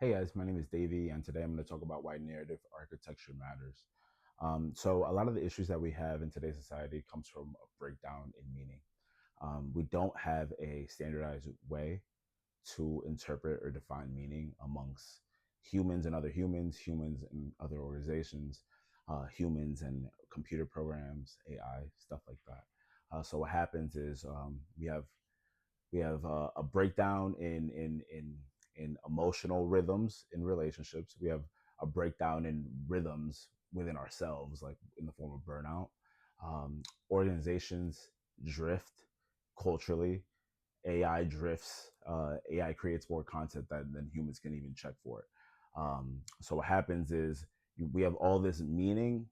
Hey guys, my name is Davey, and today I'm going to talk about why narrative architecture matters. So, a lot of the issues that we have in today's society comes from a breakdown in meaning. We don't have a standardized way to interpret or define meaning amongst humans and other organizations, humans and computer programs, AI, stuff like that. So, what happens is we have a breakdown in emotional rhythms in relationships. We have a breakdown in rhythms within ourselves, like in the form of burnout. Organizations drift culturally. AI drifts. AI creates more content than humans can even check for it. So what happens is we have all this meaning,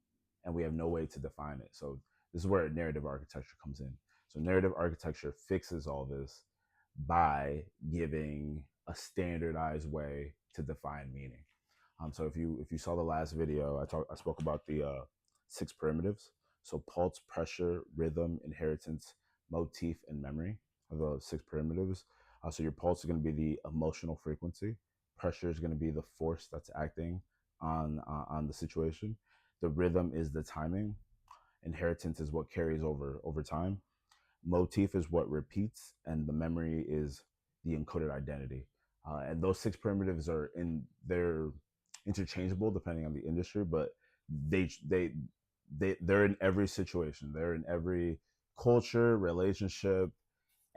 and we have no way to define it. So this is where narrative architecture comes in. So narrative architecture fixes all this by giving a standardized way to define meaning. So if you saw the last video, I spoke about the six primitives. So pulse, pressure, rhythm, inheritance, motif, and memory are the six primitives. So your pulse is going to be the emotional frequency. Pressure is going to be the force that's acting on the situation. The rhythm is the timing. Inheritance is what carries over time. Motif is what repeats, and the memory is the encoded identity. And those six primitives they're interchangeable depending on the industry, but they're in every situation. They're in every culture, relationship,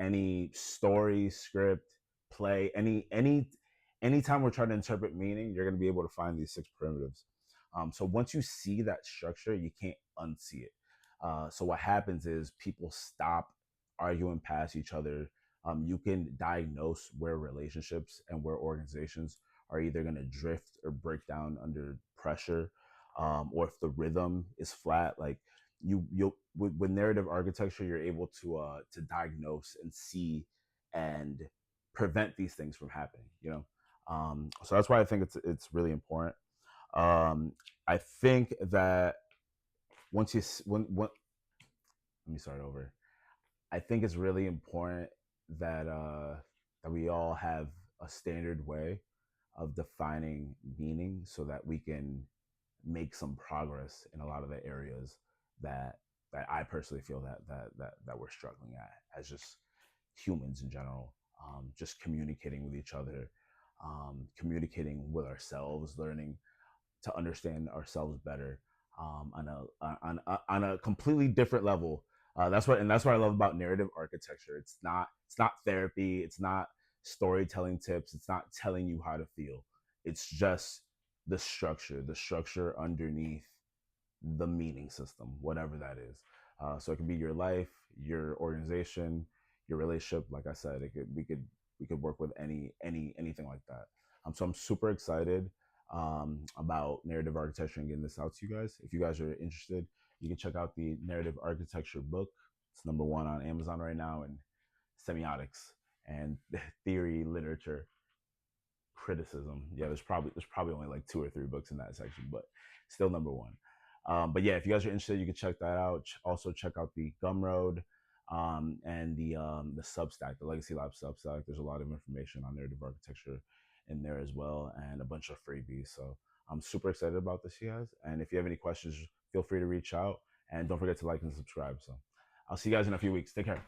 any story, script, play, anytime we're trying to interpret meaning, you're going to be able to find these six primitives. So once you see that structure, you can't unsee it. So what happens is people stop arguing past each other. You can diagnose where relationships and where organizations are either going to drift or break down under pressure, or if the rhythm is flat. Like you with narrative architecture, you're able to diagnose and see and prevent these things from happening. So that's why I think it's really important. I think that once you when let me start over. I think it's really important that we all have a standard way of defining meaning so that we can make some progress in a lot of the areas that that I personally feel that we're struggling at as just humans in general. Just communicating with each other, communicating with ourselves, learning to understand ourselves better, on a completely different level. That's what I love about narrative architecture. It's not therapy. It's not storytelling tips. It's not telling you how to feel. It's just the structure underneath the meaning system, whatever that is. So it can be your life, your organization, your relationship. Like I said, we could work with anything like that. So I'm super excited about narrative architecture and getting this out to you guys. If you guys are interested, you can check out the narrative architecture book. It's number one on Amazon right now, and semiotics and theory, literature, criticism. Yeah, there's probably only like two or three books in that section, but still number one. But yeah, if you guys are interested, you can check that out. Also, check out the Gumroad, and the Substack, the Legacy Lab Substack. There's a lot of information on narrative architecture in there as well, and a bunch of freebies. So I'm super excited about this, you guys. And if you have any questions, feel free to reach out, and don't forget to like and subscribe. So I'll see you guys in a few weeks. Take care.